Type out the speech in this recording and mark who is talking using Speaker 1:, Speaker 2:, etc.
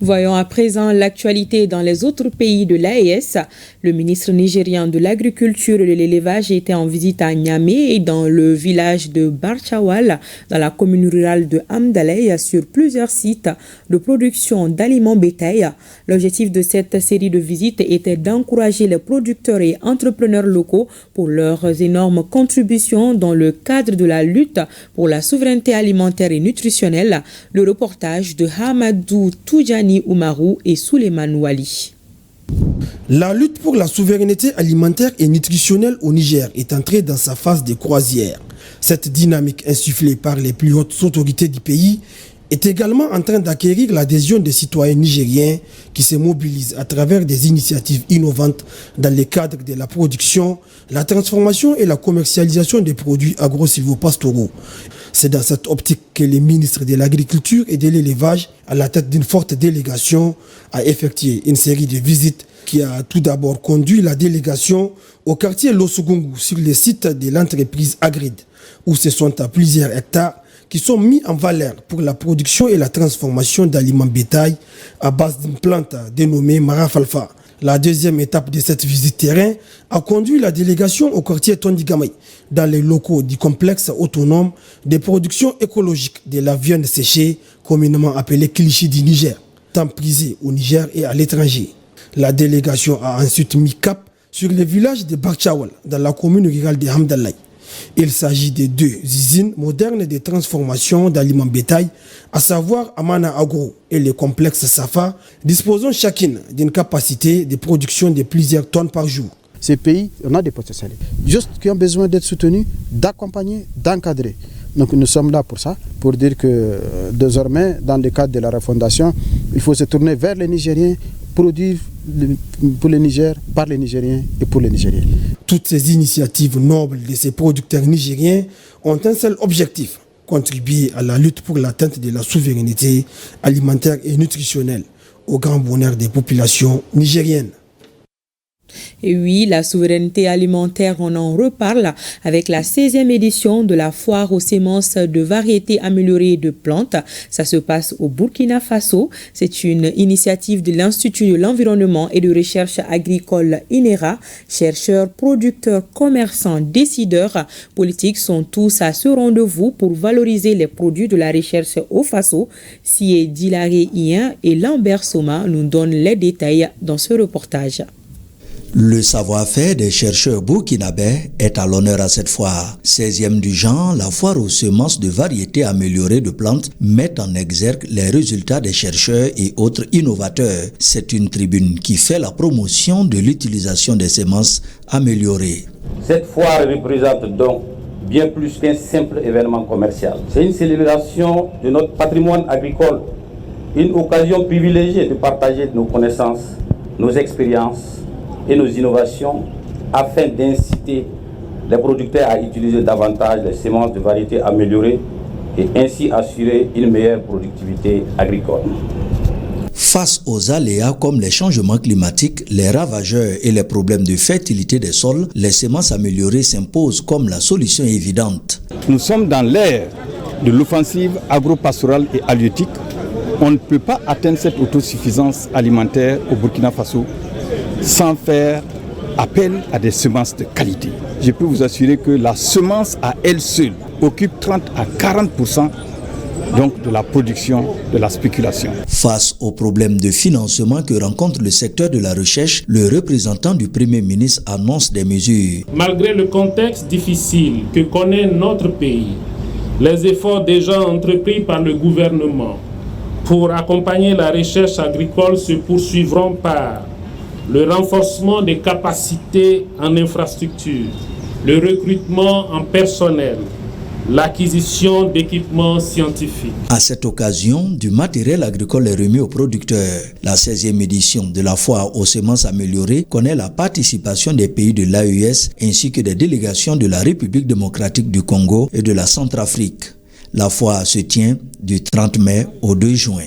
Speaker 1: Voyons à présent l'actualité dans les autres pays de l'AES. Le ministre nigérien de l'Agriculture et de l'Élevage était en visite à Niamey et dans le village de Barchawal, dans la commune rurale de Hamdalay, sur plusieurs sites de production d'aliments bétail. L'objectif de cette série de visites était d'encourager les producteurs et entrepreneurs locaux pour leurs énormes contributions dans le cadre de la lutte pour la souveraineté alimentaire et nutritionnelle. Le reportage de Hamadou Toudjani Oumarou et Souleymane Wali.
Speaker 2: La lutte pour la souveraineté alimentaire et nutritionnelle au Niger est entrée dans sa phase de croisière. Cette dynamique insufflée par les plus hautes autorités du pays est également en train d'acquérir l'adhésion des citoyens nigériens qui se mobilisent à travers des initiatives innovantes dans le cadre de la production, la transformation et la commercialisation des produits agro-silvopastoraux. C'est dans cette optique que le ministre de l'Agriculture et de l'Élevage, à la tête d'une forte délégation, a effectué une série de visites qui a tout d'abord conduit la délégation au quartier Losogungu sur le site de l'entreprise Agrid, où ce sont à plusieurs hectares qui sont mis en valeur pour la production et la transformation d'aliments bétail à base d'une plante dénommée Marafalfa. La deuxième étape de cette visite terrain a conduit la délégation au quartier Tondigamay, dans les locaux du complexe autonome de production écologique de la viande séchée, communément appelée Klichi du Niger, tant prisée au Niger et à l'étranger. La délégation a ensuite mis cap sur le village de Barchawal, dans la commune rurale de Hamdalay. Il s'agit de deux usines modernes de transformation d'aliments bétail, à savoir Amana Agro et le complexe Safa, disposant chacune d'une capacité de production de plusieurs tonnes par jour.
Speaker 3: Ces pays, on a des potentiels, juste qui ont besoin d'être soutenus, d'accompagner, d'encadrer. Donc nous sommes là pour ça, pour dire que désormais, dans le cadre de la refondation, il faut se tourner vers les Nigériens, produire pour le Niger, par les Nigériens et pour les Nigériens.
Speaker 2: Toutes ces initiatives nobles de ces producteurs nigériens ont un seul objectif, contribuer à la lutte pour l'atteinte de la souveraineté alimentaire et nutritionnelle au grand bonheur des populations nigériennes.
Speaker 1: Et oui, la souveraineté alimentaire, on en reparle avec la 16e édition de la foire aux semences de variétés améliorées de plantes. Ça se passe au Burkina Faso. C'est une initiative de l'Institut de l'environnement et de recherche agricole INERA. Chercheurs, producteurs, commerçants, décideurs politiques sont tous à ce rendez-vous pour valoriser les produits de la recherche au Faso. Sié Dilaré Ien et Lambert Soma nous donnent les détails dans ce reportage.
Speaker 4: Le savoir-faire des chercheurs burkinabés est à l'honneur à cette foire. 16e du genre, la foire aux semences de variétés améliorées de plantes met en exergue les résultats des chercheurs et autres innovateurs. C'est une tribune qui fait la promotion de l'utilisation des semences améliorées.
Speaker 5: Cette foire représente donc bien plus qu'un simple événement commercial. C'est une célébration de notre patrimoine agricole, une occasion privilégiée de partager nos connaissances, nos expériences et nos innovations afin d'inciter les producteurs à utiliser davantage les semences de variétés améliorées et ainsi assurer une meilleure productivité agricole.
Speaker 4: Face aux aléas comme les changements climatiques, les ravageurs et les problèmes de fertilité des sols, les semences améliorées s'imposent comme la solution évidente.
Speaker 6: Nous sommes dans l'ère de l'offensive agro-pastorale et halieutique. On ne peut pas atteindre cette autosuffisance alimentaire au Burkina Faso sans faire appel à des semences de qualité. Je peux vous assurer que la semence à elle seule occupe 30 à 40% donc de la production, de la spéculation.
Speaker 4: Face aux problèmes de financement que rencontre le secteur de la recherche, le représentant du Premier ministre annonce des mesures.
Speaker 7: Malgré le contexte difficile que connaît notre pays, les efforts déjà entrepris par le gouvernement pour accompagner la recherche agricole se poursuivront par le renforcement des capacités en infrastructure, le recrutement en personnel, l'acquisition d'équipements scientifiques.
Speaker 4: À cette occasion, du matériel agricole est remis aux producteurs. La 16e édition de la foire aux semences améliorées connaît la participation des pays de l'AES ainsi que des délégations de la République démocratique du Congo et de la Centrafrique. La foire se tient du 30 mai au 2 juin.